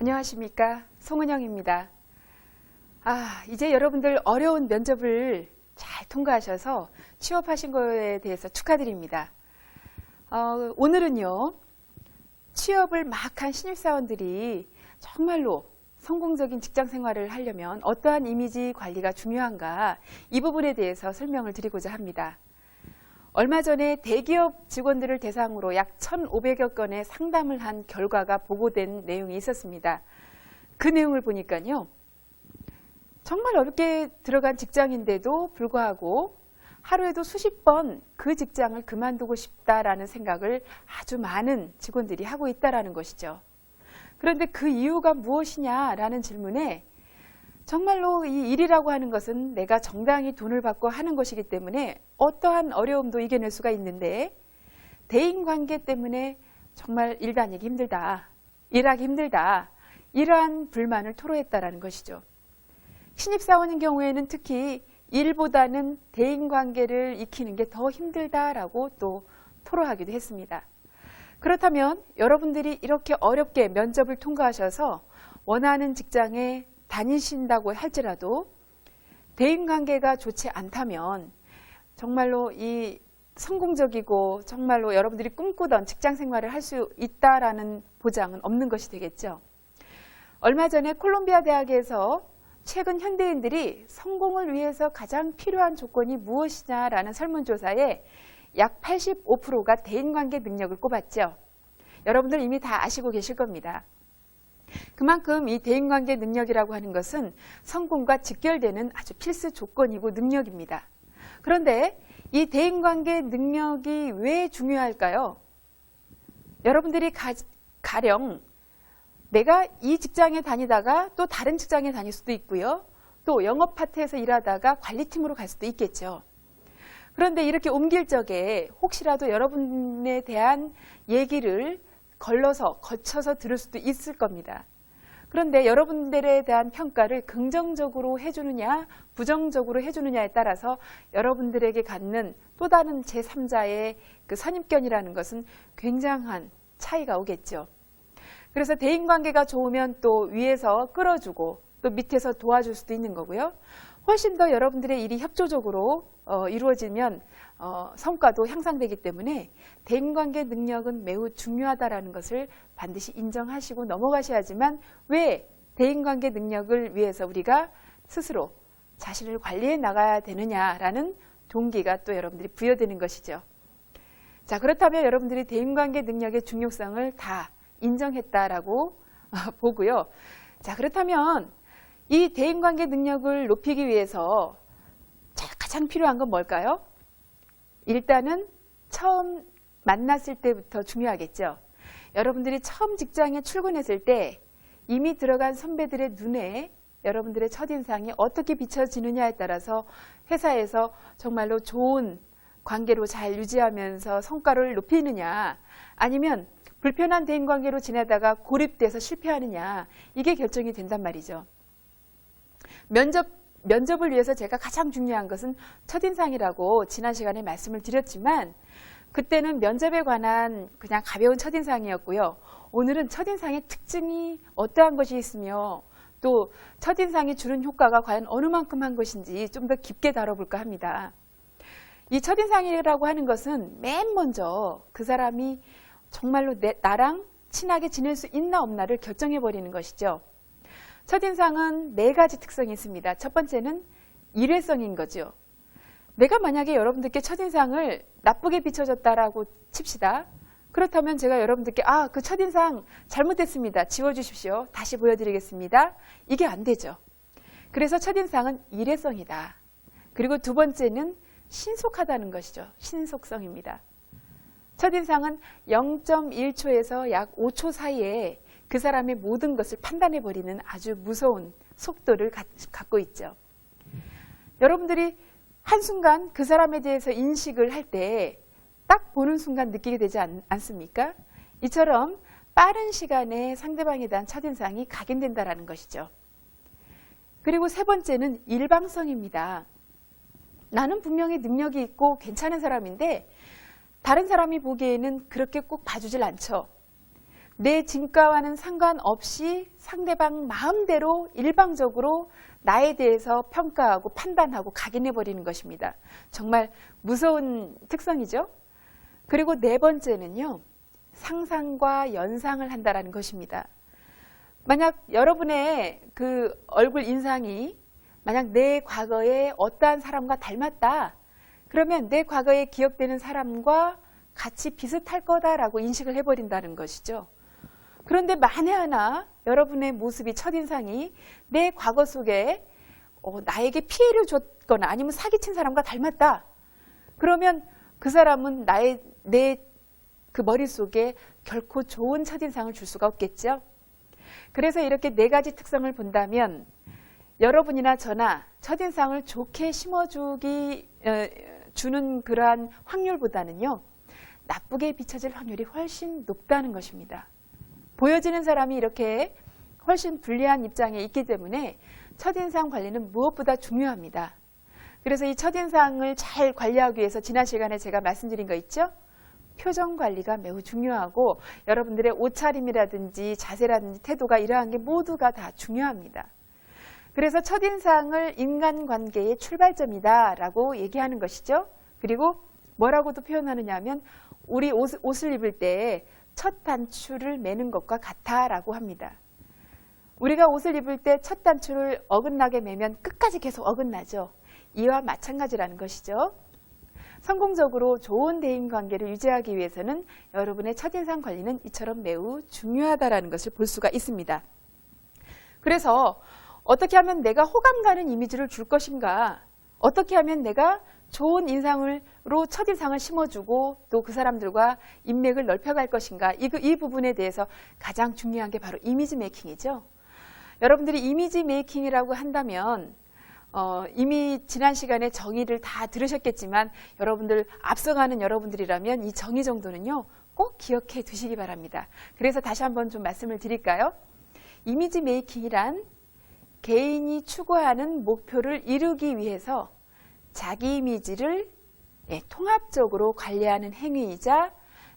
안녕하십니까, 송은영입니다. 이제 여러분들 어려운 면접을 잘 통과하셔서 취업하신 거에 대해서 축하드립니다. 오늘은요, 취업을 막 한 신입사원들이 정말로 성공적인 직장 생활을 하려면 어떠한 이미지 관리가 중요한가, 이 부분에 대해서 설명을 드리고자 합니다. 얼마 전에 대기업 직원들을 대상으로 약 1,500여 건의 상담을 한 결과가 보고된 내용이 있었습니다. 그 내용을 보니까요, 정말 어렵게 들어간 직장인데도 불구하고 하루에도 수십 번 그 직장을 그만두고 싶다라는 생각을 아주 많은 직원들이 하고 있다는 것이죠. 그런데 그 이유가 무엇이냐라는 질문에 정말로 이 일이라고 하는 것은 내가 정당히 돈을 받고 하는 것이기 때문에 어떠한 어려움도 이겨낼 수가 있는데, 대인관계 때문에 정말 일 다니기 힘들다, 일하기 힘들다, 이러한 불만을 토로했다라는 것이죠. 신입사원인 경우에는 특히 일보다는 대인관계를 익히는 게 더 힘들다라고 또 토로하기도 했습니다. 그렇다면 여러분들이 이렇게 어렵게 면접을 통과하셔서 원하는 직장에 다니신다고 할지라도 대인관계가 좋지 않다면 정말로 이 성공적이고 정말로 여러분들이 꿈꾸던 직장 생활을 할 수 있다라는 보장은 없는 것이 되겠죠. 얼마 전에 콜롬비아 대학에서 최근 현대인들이 성공을 위해서 가장 필요한 조건이 무엇이냐라는 설문조사에 약 85%가 대인관계 능력을 꼽았죠. 여러분들 이미 다 아시고 계실 겁니다. 그만큼 이 대인관계 능력이라고 하는 것은 성공과 직결되는 아주 필수 조건이고 능력입니다. 그런데 이 대인관계 능력이 왜 중요할까요? 여러분들이 가령 내가 이 직장에 다니다가 또 다른 직장에 다닐 수도 있고요. 또 영업 파트에서 일하다가 관리팀으로 갈 수도 있겠죠. 그런데 이렇게 옮길 적에 혹시라도 여러분에 대한 얘기를 거쳐서 들을 수도 있을 겁니다. 그런데 여러분들에 대한 평가를 긍정적으로 해주느냐 부정적으로 해주느냐에 따라서 여러분들에게 갖는 또 다른 제3자의 그 선입견이라는 것은 굉장한 차이가 오겠죠. 그래서 대인관계가 좋으면 또 위에서 끌어주고 또 밑에서 도와줄 수도 있는 거고요. 훨씬 더 여러분들의 일이 협조적으로 이루어지면 성과도 향상되기 때문에 대인관계 능력은 매우 중요하다는 것을 반드시 인정하시고 넘어가셔야지만, 왜 대인관계 능력을 위해서 우리가 스스로 자신을 관리해 나가야 되느냐라는 동기가 또 여러분들이 부여되는 것이죠. 자, 그렇다면 여러분들이 대인관계 능력의 중요성을 다 인정했다라고 보고요. 자, 그렇다면 이 대인관계 능력을 높이기 위해서 가장 필요한 건 뭘까요? 일단은 처음 만났을 때부터 중요하겠죠. 여러분들이 처음 직장에 출근했을 때 이미 들어간 선배들의 눈에 여러분들의 첫인상이 어떻게 비춰지느냐에 따라서 회사에서 정말로 좋은 관계로 잘 유지하면서 성과를 높이느냐, 아니면 불편한 대인관계로 지내다가 고립돼서 실패하느냐, 이게 결정이 된단 말이죠. 면접을 위해서 제가 가장 중요한 것은 첫인상이라고 지난 시간에 말씀을 드렸지만, 그때는 면접에 관한 그냥 가벼운 첫인상이었고요. 오늘은 첫인상의 특징이 어떠한 것이 있으며 또 첫인상이 주는 효과가 과연 어느 만큼 한 것인지 좀 더 깊게 다뤄볼까 합니다. 이 첫인상이라고 하는 것은 맨 먼저 그 사람이 정말로 나랑 친하게 지낼 수 있나 없나를 결정해버리는 것이죠. 첫인상은 4가지 특성이 있습니다. 첫 번째는 일회성인 거죠. 내가 만약에 여러분들께 첫인상을 나쁘게 비춰줬다라고 칩시다. 그렇다면 제가 여러분들께 그 첫인상 잘못됐습니다, 지워주십시오, 다시 보여드리겠습니다, 이게 안 되죠. 그래서 첫인상은 일회성이다. 그리고 두 번째는 신속하다는 것이죠. 신속성입니다. 첫인상은 0.1초에서 약 5초 사이에 그 사람의 모든 것을 판단해버리는 아주 무서운 속도를 갖고 있죠. 여러분들이 한순간 그 사람에 대해서 인식을 할 때 딱 보는 순간 느끼게 되지 않습니까? 이처럼 빠른 시간에 상대방에 대한 첫인상이 각인된다는 것이죠. 그리고 세 번째는 일방성입니다. 나는 분명히 능력이 있고 괜찮은 사람인데 다른 사람이 보기에는 그렇게 꼭 봐주질 않죠. 내 진가와는 상관없이 상대방 마음대로 일방적으로 나에 대해서 평가하고 판단하고 각인해버리는 것입니다. 정말 무서운 특성이죠. 그리고 네 번째는요, 상상과 연상을 한다라는 것입니다. 만약 여러분의 그 얼굴 인상이 만약 내 과거에 어떠한 사람과 닮았다, 그러면 내 과거에 기억되는 사람과 같이 비슷할 거다라고 인식을 해버린다는 것이죠. 그런데 만에 하나 여러분의 모습이, 첫인상이 내 과거 속에 나에게 피해를 줬거나 아니면 사기친 사람과 닮았다, 그러면 그 사람은 내 그 머릿속에 결코 좋은 첫인상을 줄 수가 없겠죠. 그래서 이렇게 네 가지 특성을 본다면 여러분이나 저나 첫인상을 좋게 주는 그러한 확률보다는요, 나쁘게 비춰질 확률이 훨씬 높다는 것입니다. 보여지는 사람이 이렇게 훨씬 불리한 입장에 있기 때문에 첫인상 관리는 무엇보다 중요합니다. 그래서 이 첫인상을 잘 관리하기 위해서 지난 시간에 제가 말씀드린 거 있죠? 표정 관리가 매우 중요하고 여러분들의 옷차림이라든지 자세라든지 태도가, 이러한 게 모두가 다 중요합니다. 그래서 첫인상을 인간관계의 출발점이다라고 얘기하는 것이죠. 그리고 뭐라고도 표현하느냐 하면 우리 옷을 입을 때 첫 단추를 매는 것과 같다라고 합니다. 우리가 옷을 입을 때 첫 단추를 어긋나게 매면 끝까지 계속 어긋나죠. 이와 마찬가지라는 것이죠. 성공적으로 좋은 대인관계를 유지하기 위해서는 여러분의 첫인상 관리는 이처럼 매우 중요하다는 것을 볼 수가 있습니다. 그래서 어떻게 하면 내가 호감 가는 이미지를 줄 것인가, 어떻게 하면 내가 좋은 인상으로 첫인상을 심어주고 또 그 사람들과 인맥을 넓혀갈 것인가, 이 부분에 대해서 가장 중요한 게 바로 이미지 메이킹이죠. 여러분들이 이미지 메이킹이라고 한다면 이미 지난 시간에 정의를 다 들으셨겠지만 여러분들, 앞서가는 여러분들이라면 이 정의 정도는요 꼭 기억해 두시기 바랍니다. 그래서 다시 한번 좀 말씀을 드릴까요? 이미지 메이킹이란 개인이 추구하는 목표를 이루기 위해서 자기 이미지를 통합적으로 관리하는 행위이자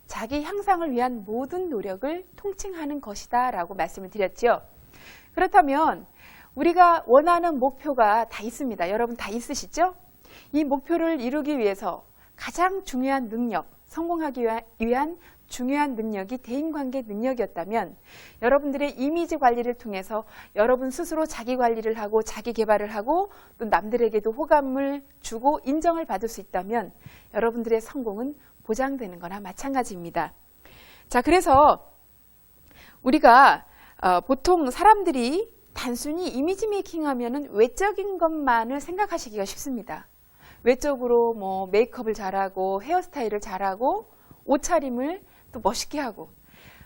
자기 향상을 위한 모든 노력을 통칭하는 것이다 라고 말씀을 드렸죠. 그렇다면 우리가 원하는 목표가 다 있습니다. 여러분 다 있으시죠? 이 목표를 이루기 위해서 가장 중요한 능력, 성공하기 위한 중요한 능력이 대인관계 능력이었다면 여러분들의 이미지 관리를 통해서 여러분 스스로 자기 관리를 하고 자기 개발을 하고 또 남들에게도 호감을 주고 인정을 받을 수 있다면 여러분들의 성공은 보장되는 거나 마찬가지입니다. 자, 그래서 우리가 보통 사람들이 단순히 이미지 메이킹 하면은 외적인 것만을 생각하시기가 쉽습니다. 외적으로 뭐 메이크업을 잘하고 헤어스타일을 잘하고 옷차림을 또 멋있게 하고,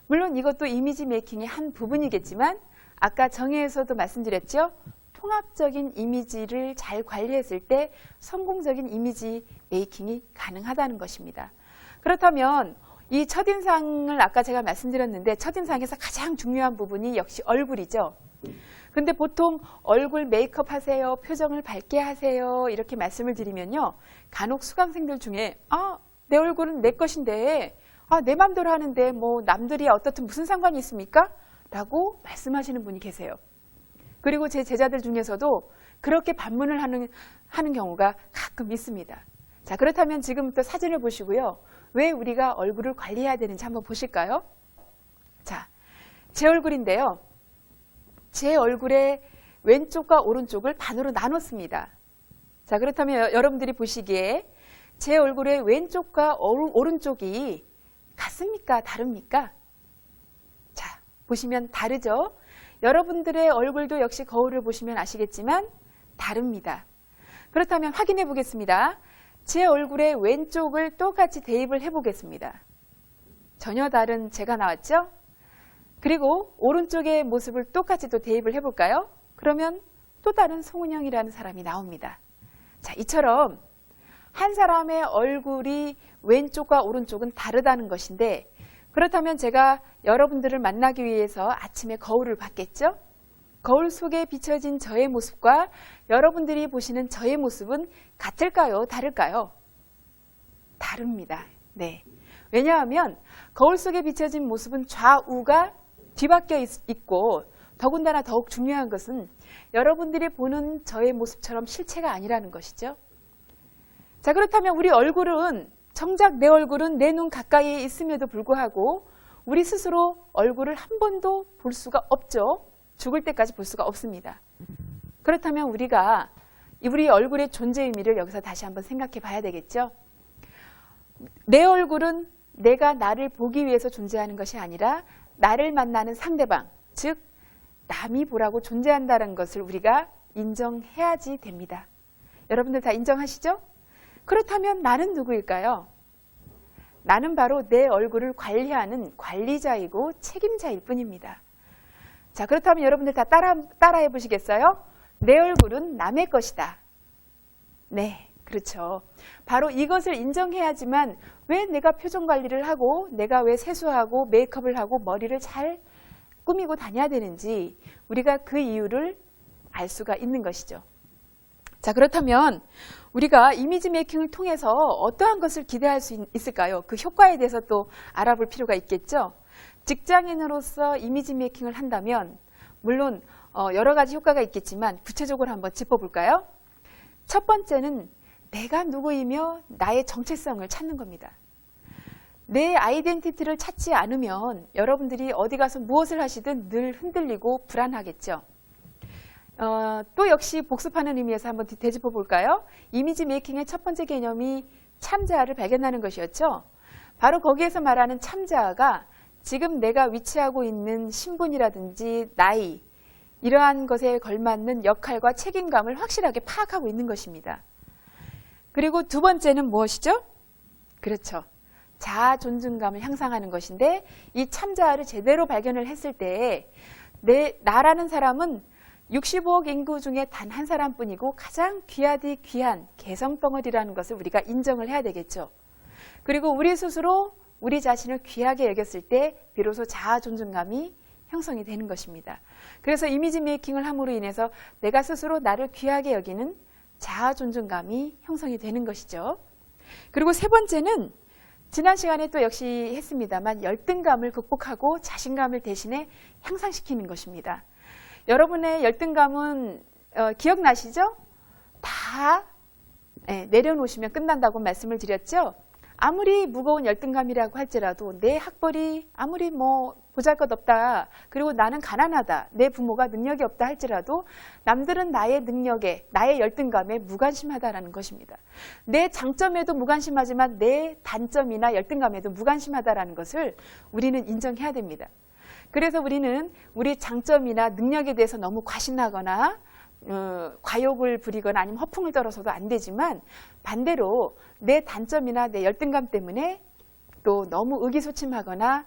물론 이것도 이미지 메이킹의 한 부분이겠지만 아까 정의에서도 말씀드렸죠. 통합적인 이미지를 잘 관리했을 때 성공적인 이미지 메이킹이 가능하다는 것입니다. 그렇다면 이 첫인상을 아까 제가 말씀드렸는데 첫인상에서 가장 중요한 부분이 역시 얼굴이죠. 근데 보통 얼굴 메이크업 하세요, 표정을 밝게 하세요 이렇게 말씀을 드리면요, 간혹 수강생들 중에 내 얼굴은 내 것인데 내 맘대로 하는데 뭐 남들이 어떻든 무슨 상관이 있습니까? 라고 말씀하시는 분이 계세요. 그리고 제 제자들 중에서도 그렇게 반문을 하는 경우가 가끔 있습니다. 자, 그렇다면 지금부터 사진을 보시고요, 왜 우리가 얼굴을 관리해야 되는지 한번 보실까요? 자, 제 얼굴인데요, 제 얼굴의 왼쪽과 오른쪽을 반으로 나눴습니다. 자, 그렇다면 여러분들이 보시기에 제 얼굴의 왼쪽과 오른쪽이 같습니까? 다릅니까? 자, 보시면 다르죠? 여러분들의 얼굴도 역시 거울을 보시면 아시겠지만 다릅니다. 그렇다면 확인해 보겠습니다. 제 얼굴의 왼쪽을 똑같이 대입을 해 보겠습니다. 전혀 다른 제가 나왔죠? 그리고 오른쪽의 모습을 똑같이 또 대입을 해볼까요? 그러면 또 다른 송은영이라는 사람이 나옵니다. 자, 이처럼 한 사람의 얼굴이 왼쪽과 오른쪽은 다르다는 것인데, 그렇다면 제가 여러분들을 만나기 위해서 아침에 거울을 봤겠죠? 거울 속에 비춰진 저의 모습과 여러분들이 보시는 저의 모습은 같을까요? 다를까요? 다릅니다. 네. 왜냐하면 거울 속에 비춰진 모습은 좌우가 뒤바뀌어 있고 더군다나 더욱 중요한 것은 여러분들이 보는 저의 모습처럼 실체가 아니라는 것이죠. 자, 그렇다면 우리 얼굴은 정작 내 얼굴은 내 눈 가까이에 있음에도 불구하고 우리 스스로 얼굴을 한 번도 볼 수가 없죠. 죽을 때까지 볼 수가 없습니다. 그렇다면 우리가 우리 얼굴의 존재 의미를 여기서 다시 한번 생각해 봐야 되겠죠. 내 얼굴은 내가 나를 보기 위해서 존재하는 것이 아니라 나를 만나는 상대방, 즉 남이 보라고 존재한다는 것을 우리가 인정해야지 됩니다. 여러분들 다 인정하시죠? 그렇다면 나는 누구일까요? 나는 바로 내 얼굴을 관리하는 관리자이고 책임자일 뿐입니다. 자, 그렇다면 여러분들 다 따라해 보시겠어요? 내 얼굴은 남의 것이다. 네, 그렇죠. 바로 이것을 인정해야지만 왜 내가 표정 관리를 하고 내가 왜 세수하고 메이크업을 하고 머리를 잘 꾸미고 다녀야 되는지 우리가 그 이유를 알 수가 있는 것이죠. 자, 그렇다면 우리가 이미지 메이킹을 통해서 어떠한 것을 기대할 수 있을까요? 그 효과에 대해서 또 알아볼 필요가 있겠죠. 직장인으로서 이미지 메이킹을 한다면 물론 여러 가지 효과가 있겠지만 구체적으로 한번 짚어볼까요? 첫 번째는 내가 누구이며 나의 정체성을 찾는 겁니다. 내 아이덴티티를 찾지 않으면 여러분들이 어디 가서 무엇을 하시든 늘 흔들리고 불안하겠죠. 또 역시 복습하는 의미에서 한번 되짚어 볼까요? 이미지 메이킹의 첫 번째 개념이 참자아를 발견하는 것이었죠. 바로 거기에서 말하는 참자아가 지금 내가 위치하고 있는 신분이라든지 나이, 이러한 것에 걸맞는 역할과 책임감을 확실하게 파악하고 있는 것입니다. 그리고 두 번째는 무엇이죠? 그렇죠. 자아 존중감을 향상하는 것인데 이 참자아를 제대로 발견을 했을 때 나라는 사람은 65억 인구 중에 단 한 사람뿐이고 가장 귀하디 귀한 개성덩어리라는 것을 우리가 인정을 해야 되겠죠. 그리고 우리 스스로 우리 자신을 귀하게 여겼을 때 비로소 자아 존중감이 형성이 되는 것입니다. 그래서 이미지 메이킹을 함으로 인해서 내가 스스로 나를 귀하게 여기는 자아 존중감이 형성이 되는 것이죠. 그리고 세 번째는 지난 시간에 또 역시 했습니다만 열등감을 극복하고 자신감을 대신에 향상시키는 것입니다. 여러분의 열등감은 기억나시죠? 다 내려놓으시면 끝난다고 말씀을 드렸죠? 아무리 무거운 열등감이라고 할지라도 내 학벌이 아무리 보잘것없다, 그리고 나는 가난하다, 내 부모가 능력이 없다 할지라도 남들은 나의 능력에, 나의 열등감에 무관심하다라는 것입니다. 내 장점에도 무관심하지만 내 단점이나 열등감에도 무관심하다라는 것을 우리는 인정해야 됩니다. 그래서 우리는 우리 장점이나 능력에 대해서 너무 과신하거나 과욕을 부리거나 아니면 허풍을 떨어서도 안 되지만 반대로 내 단점이나 내 열등감 때문에 또 너무 의기소침하거나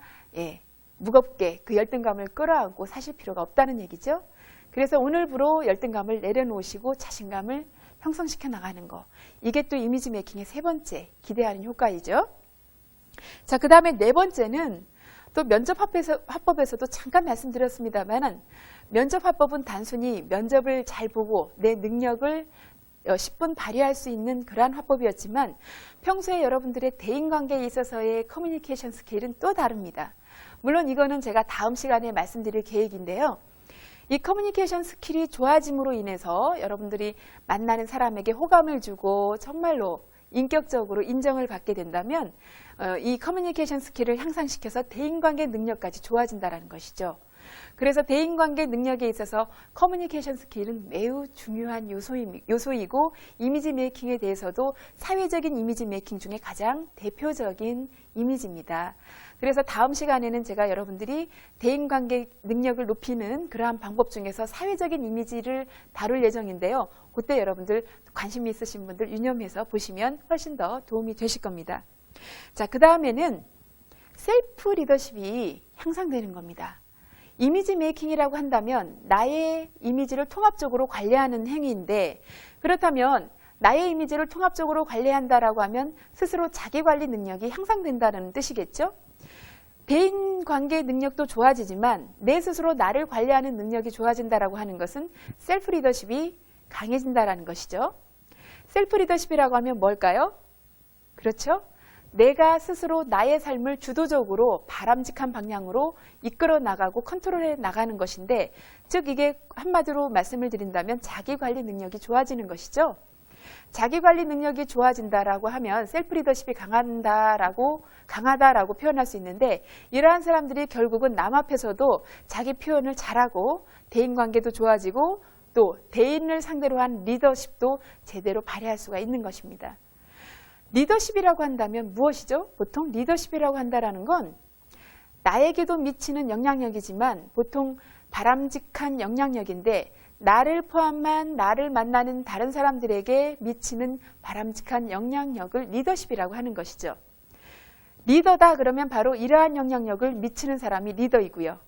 무겁게 그 열등감을 끌어안고 사실 필요가 없다는 얘기죠. 그래서 오늘부로 열등감을 내려놓으시고 자신감을 형성시켜 나가는 거. 이게 또 이미지 메이킹의 세 번째 기대하는 효과이죠. 자, 그 다음에 네 번째는 또 면접 화법에서도 잠깐 말씀드렸습니다만 면접 화법은 단순히 면접을 잘 보고 내 능력을 10분 발휘할 수 있는 그러한 화법이었지만 평소에 여러분들의 대인관계에 있어서의 커뮤니케이션 스킬은 또 다릅니다. 물론 이거는 제가 다음 시간에 말씀드릴 계획인데요. 이 커뮤니케이션 스킬이 좋아짐으로 인해서 여러분들이 만나는 사람에게 호감을 주고 정말로 인격적으로 인정을 받게 된다면 이 커뮤니케이션 스킬을 향상시켜서 대인관계 능력까지 좋아진다는 것이죠. 그래서 대인관계 능력에 있어서 커뮤니케이션 스킬은 매우 중요한 요소이고 이미지 메이킹에 대해서도 사회적인 이미지 메이킹 중에 가장 대표적인 이미지입니다. 그래서 다음 시간에는 제가 여러분들이 대인관계 능력을 높이는 그러한 방법 중에서 사회적인 이미지를 다룰 예정인데요. 그때 여러분들 관심이 있으신 분들 유념해서 보시면 훨씬 더 도움이 되실 겁니다. 자, 그 다음에는 셀프 리더십이 향상되는 겁니다. 이미지 메이킹이라고 한다면 나의 이미지를 통합적으로 관리하는 행위인데 그렇다면 나의 이미지를 통합적으로 관리한다라고 하면 스스로 자기관리 능력이 향상된다는 뜻이겠죠? 대인관계 능력도 좋아지지만 내 스스로 나를 관리하는 능력이 좋아진다라고 하는 것은 셀프 리더십이 강해진다라는 것이죠. 셀프 리더십이라고 하면 뭘까요? 그렇죠? 내가 스스로 나의 삶을 주도적으로 바람직한 방향으로 이끌어 나가고 컨트롤해 나가는 것인데, 즉 이게 한마디로 말씀을 드린다면 자기관리 능력이 좋아지는 것이죠. 자기관리 능력이 좋아진다라고 하면 셀프 리더십이 강하다라고 표현할 수 있는데, 이러한 사람들이 결국은 남 앞에서도 자기 표현을 잘하고 대인관계도 좋아지고 또 대인을 상대로 한 리더십도 제대로 발휘할 수가 있는 것입니다. 리더십이라고 한다면 무엇이죠? 보통 리더십이라고 한다는 건 나에게도 미치는 영향력이지만 보통 바람직한 영향력인데, 나를 포함한 나를 만나는 다른 사람들에게 미치는 바람직한 영향력을 리더십이라고 하는 것이죠. 리더다 그러면 바로 이러한 영향력을 미치는 사람이 리더이고요.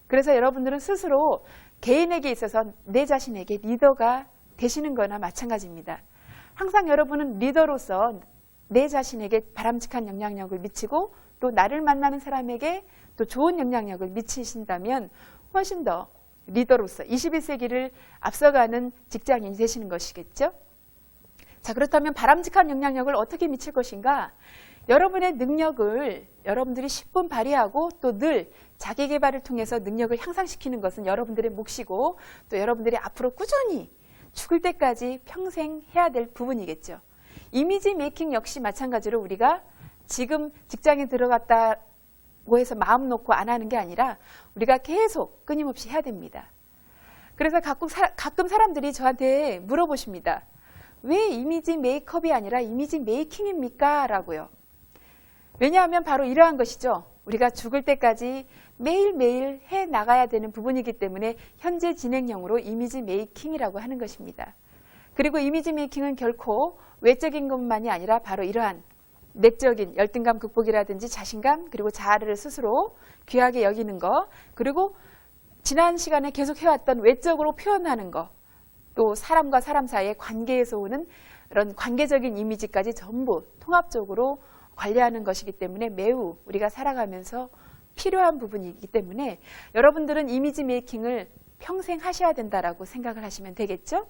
그래서 여러분들은 스스로 개인에게 있어서 내 자신에게 리더가 되시는 거나 마찬가지입니다. 항상 여러분은 리더로서 내 자신에게 바람직한 영향력을 미치고 또 나를 만나는 사람에게 또 좋은 영향력을 미치신다면 훨씬 더 리더로서 21세기를 앞서가는 직장인이 되시는 것이겠죠. 자, 그렇다면 바람직한 영향력을 어떻게 미칠 것인가? 여러분의 능력을 여러분들이 10분 발휘하고 또 늘 자기 개발을 통해서 능력을 향상시키는 것은 여러분들의 몫이고 또 여러분들이 앞으로 꾸준히 죽을 때까지 평생 해야 될 부분이겠죠. 이미지 메이킹 역시 마찬가지로 우리가 지금 직장에 들어갔다고 해서 마음 놓고 안 하는 게 아니라 우리가 계속 끊임없이 해야 됩니다. 그래서 가끔 사람들이 저한테 물어보십니다. 왜 이미지 메이크업이 아니라 이미지 메이킹입니까? 라고요. 왜냐하면 바로 이러한 것이죠. 우리가 죽을 때까지 매일매일 해 나가야 되는 부분이기 때문에 현재 진행형으로 이미지 메이킹이라고 하는 것입니다. 그리고 이미지 메이킹은 결코 외적인 것만이 아니라 바로 이러한 내적인 열등감 극복이라든지 자신감 그리고 자아를 스스로 귀하게 여기는 것, 그리고 지난 시간에 계속 해왔던 외적으로 표현하는 것, 또 사람과 사람 사이의 관계에서 오는 그런 관계적인 이미지까지 전부 통합적으로 관리하는 것이기 때문에 매우 우리가 살아가면서 필요한 부분이기 때문에 여러분들은 이미지 메이킹을 평생 하셔야 된다라고 생각을 하시면 되겠죠?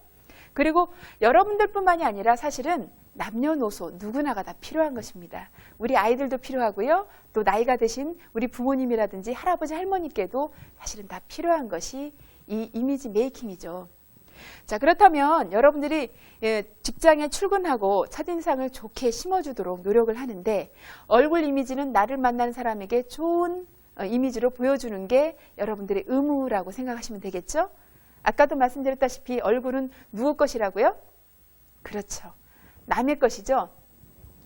그리고 여러분들뿐만이 아니라 사실은 남녀노소 누구나가 다 필요한 것입니다. 우리 아이들도 필요하고요. 또 나이가 드신 우리 부모님이라든지 할아버지 할머니께도 사실은 다 필요한 것이 이 이미지 메이킹이죠. 자, 그렇다면 여러분들이 직장에 출근하고 첫인상을 좋게 심어주도록 노력을 하는데, 얼굴 이미지는 나를 만나는 사람에게 좋은 이미지로 보여주는 게 여러분들의 의무라고 생각하시면 되겠죠? 아까도 말씀드렸다시피 얼굴은 누구 것이라고요? 그렇죠. 남의 것이죠.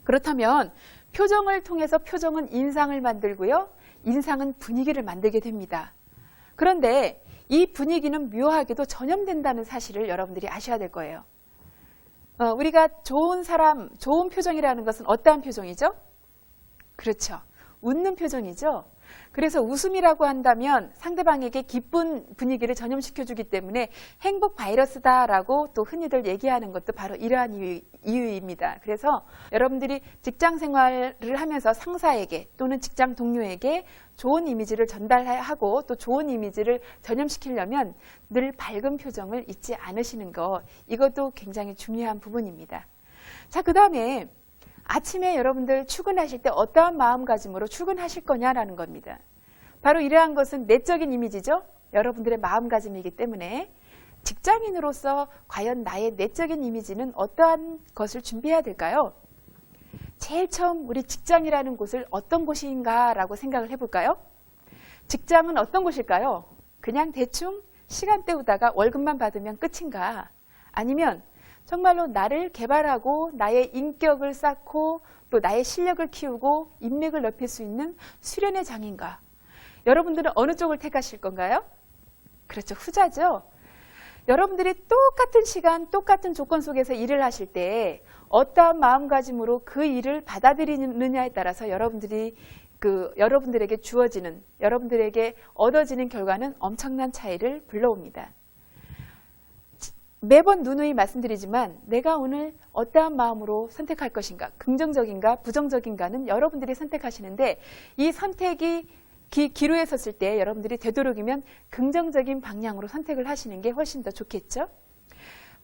그렇다면 표정을 통해서 표정은 인상을 만들고요. 인상은 분위기를 만들게 됩니다. 그런데 이 분위기는 묘하게도 전염된다는 사실을 여러분들이 아셔야 될 거예요. 우리가 좋은 사람, 좋은 표정이라는 것은 어떠한 표정이죠? 그렇죠. 웃는 표정이죠. 그래서 웃음이라고 한다면 상대방에게 기쁜 분위기를 전염시켜주기 때문에 행복 바이러스다라고 또 흔히들 얘기하는 것도 바로 이러한 이유입니다. 그래서 여러분들이 직장 생활을 하면서 상사에게 또는 직장 동료에게 좋은 이미지를 전달하고 또 좋은 이미지를 전염시키려면 늘 밝은 표정을 잊지 않으시는 것, 이것도 굉장히 중요한 부분입니다. 자, 그 다음에 아침에 여러분들 출근하실 때 어떠한 마음가짐으로 출근하실 거냐라는 겁니다. 바로 이러한 것은 내적인 이미지죠. 여러분들의 마음가짐이기 때문에 직장인으로서 과연 나의 내적인 이미지는 어떠한 것을 준비해야 될까요? 제일 처음 우리 직장이라는 곳을 어떤 곳인가라고 생각을 해볼까요? 직장은 어떤 곳일까요? 그냥 대충 시간 때우다가 월급만 받으면 끝인가? 아니면 정말로 나를 개발하고 나의 인격을 쌓고 또 나의 실력을 키우고 인맥을 넓힐 수 있는 수련의 장인가? 여러분들은 어느 쪽을 택하실 건가요? 그렇죠. 후자죠. 여러분들이 똑같은 시간, 똑같은 조건 속에서 일을 하실 때 어떠한 마음가짐으로 그 일을 받아들이느냐에 따라서 여러분들에게 주어지는, 여러분들에게 얻어지는 결과는 엄청난 차이를 불러옵니다. 매번 누누이 말씀드리지만 내가 오늘 어떠한 마음으로 선택할 것인가, 긍정적인가 부정적인가는 여러분들이 선택하시는데, 이 선택이 기로에 섰을 때 여러분들이 되도록이면 긍정적인 방향으로 선택을 하시는 게 훨씬 더 좋겠죠.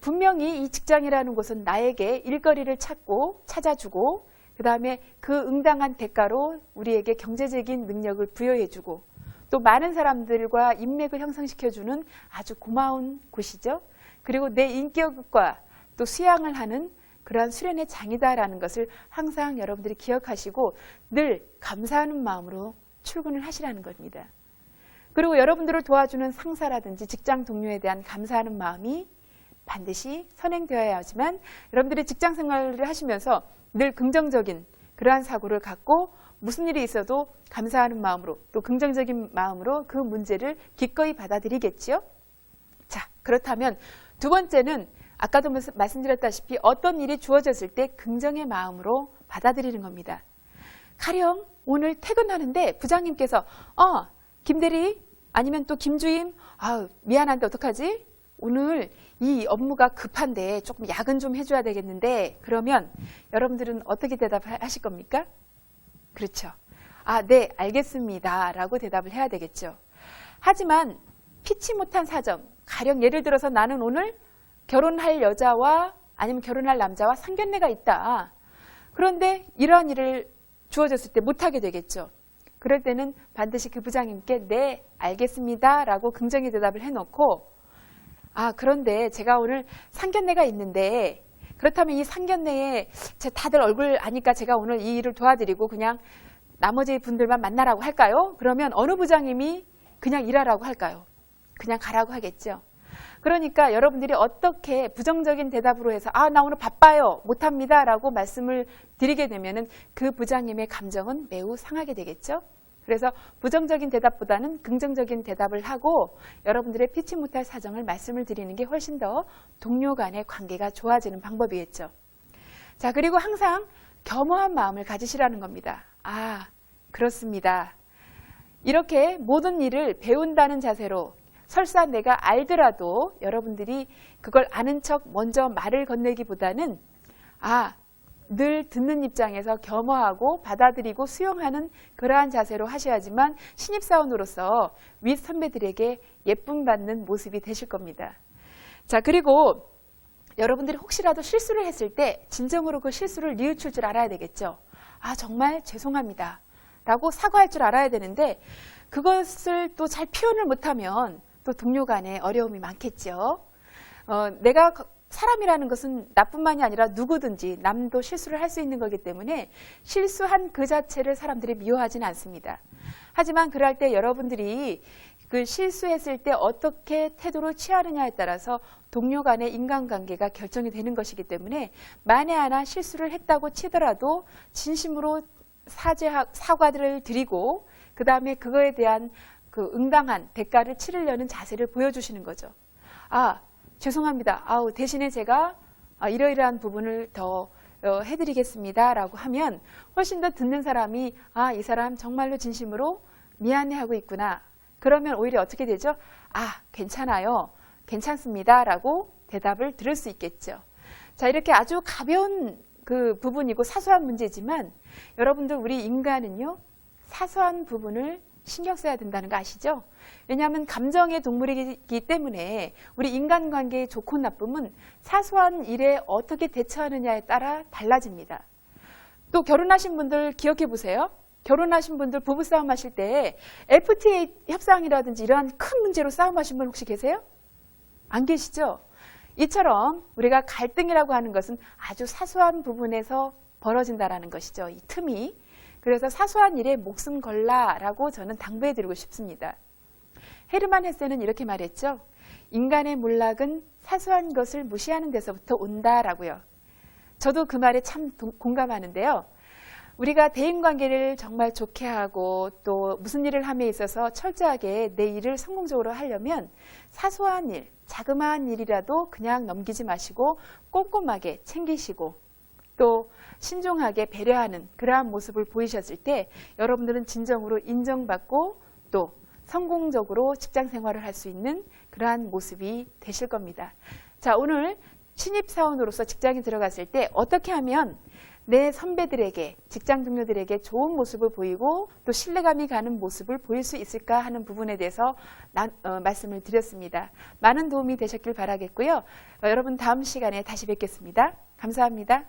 분명히 이 직장이라는 곳은 나에게 일거리를 찾아주고 그 다음에 그 응당한 대가로 우리에게 경제적인 능력을 부여해주고 또 많은 사람들과 인맥을 형성시켜주는 아주 고마운 곳이죠. 그리고 내 인격과 또 수양을 하는 그러한 수련의 장이다라는 것을 항상 여러분들이 기억하시고 늘 감사하는 마음으로 출근을 하시라는 겁니다. 그리고 여러분들을 도와주는 상사라든지 직장 동료에 대한 감사하는 마음이 반드시 선행되어야 하지만 여러분들이 직장 생활을 하시면서 늘 긍정적인 그러한 사고를 갖고 무슨 일이 있어도 감사하는 마음으로 또 긍정적인 마음으로 그 문제를 기꺼이 받아들이겠지요. 자, 그렇다면 두 번째는 아까도 말씀드렸다시피 어떤 일이 주어졌을 때 긍정의 마음으로 받아들이는 겁니다. 가령 오늘 퇴근하는데 부장님께서 김대리 아니면 또 김주임 미안한데 어떡하지? 오늘 이 업무가 급한데 조금 야근 좀 해줘야 되겠는데 그러면 여러분들은 어떻게 대답하실 겁니까? 그렇죠. 네, 알겠습니다. 라고 대답을 해야 되겠죠. 하지만 피치 못한 사정, 가령 예를 들어서 나는 오늘 결혼할 여자와 아니면 결혼할 남자와 상견례가 있다. 그런데 이러한 일을 주어졌을 때 못하게 되겠죠. 그럴 때는 반드시 그 부장님께 네, 알겠습니다. 라고 긍정의 대답을 해놓고 그런데 제가 오늘 상견례가 있는데 그렇다면 이 상견례에 다들 얼굴 아니까 제가 오늘 이 일을 도와드리고 그냥 나머지 분들만 만나라고 할까요? 그러면 어느 부장님이 그냥 일하라고 할까요? 그냥 가라고 하겠죠. 그러니까 여러분들이 어떻게 부정적인 대답으로 해서 나 오늘 바빠요, 못합니다 라고 말씀을 드리게 되면은 그 부장님의 감정은 매우 상하게 되겠죠. 그래서 부정적인 대답보다는 긍정적인 대답을 하고 여러분들의 피치 못할 사정을 말씀을 드리는 게 훨씬 더 동료 간의 관계가 좋아지는 방법이겠죠. 자, 그리고 항상 겸허한 마음을 가지시라는 겁니다. 그렇습니다. 이렇게 모든 일을 배운다는 자세로 설사 내가 알더라도 여러분들이 그걸 아는 척 먼저 말을 건네기보다는 늘 듣는 입장에서 겸허하고 받아들이고 수용하는 그러한 자세로 하셔야지만 신입사원으로서 윗 선배들에게 예쁨 받는 모습이 되실 겁니다. 자, 그리고 여러분들이 혹시라도 실수를 했을 때 진정으로 그 실수를 뉘우칠 줄 알아야 되겠죠. 정말 죄송합니다 라고 사과할 줄 알아야 되는데 그것을 또 잘 표현을 못하면 또 동료 간에 어려움이 많겠죠. 내가 사람이라는 것은 나뿐만이 아니라 누구든지 남도 실수를 할 수 있는 거기 때문에 실수한 그 자체를 사람들이 미워하지는 않습니다. 하지만 그럴 때 여러분들이 그 실수했을 때 어떻게 태도를 취하느냐에 따라서 동료 간의 인간관계가 결정이 되는 것이기 때문에 만에 하나 실수를 했다고 치더라도 진심으로 사과를 드리고 그 다음에 그거에 대한 그 응당한 대가를 치르려는 자세를 보여주시는 거죠. 죄송합니다. 대신에 제가 이러이러한 부분을 더 해드리겠습니다 라고 하면 훨씬 더 듣는 사람이 이 사람 정말로 진심으로 미안해하고 있구나. 그러면 오히려 어떻게 되죠? 괜찮아요. 괜찮습니다 라고 대답을 들을 수 있겠죠. 자, 이렇게 아주 가벼운 그 부분이고 사소한 문제지만 여러분들 우리 인간은요 사소한 부분을 신경 써야 된다는 거 아시죠? 왜냐하면 감정의 동물이기 때문에 우리 인간관계의 좋고 나쁨은 사소한 일에 어떻게 대처하느냐에 따라 달라집니다. 또 결혼하신 분들 기억해 보세요. 결혼하신 분들 부부싸움 하실 때 FTA 협상이라든지 이러한 큰 문제로 싸움하신 분 혹시 계세요? 안 계시죠? 이처럼 우리가 갈등이라고 하는 것은 아주 사소한 부분에서 벌어진다는 것이죠. 이 틈이. 그래서 사소한 일에 목숨 걸라라고 저는 당부해드리고 싶습니다. 헤르만 헤세는 이렇게 말했죠. 인간의 몰락은 사소한 것을 무시하는 데서부터 온다라고요. 저도 그 말에 참 공감하는데요. 우리가 대인관계를 정말 좋게 하고 또 무슨 일을 함에 있어서 철저하게 내 일을 성공적으로 하려면 사소한 일, 자그마한 일이라도 그냥 넘기지 마시고 꼼꼼하게 챙기시고 또 신중하게 배려하는 그러한 모습을 보이셨을 때 여러분들은 진정으로 인정받고 또 성공적으로 직장 생활을 할 수 있는 그러한 모습이 되실 겁니다. 자, 오늘 신입사원으로서 직장에 들어갔을 때 어떻게 하면 내 선배들에게, 직장 동료들에게 좋은 모습을 보이고 또 신뢰감이 가는 모습을 보일 수 있을까 하는 부분에 대해서 말씀을 드렸습니다. 많은 도움이 되셨길 바라겠고요. 여러분 다음 시간에 다시 뵙겠습니다. 감사합니다.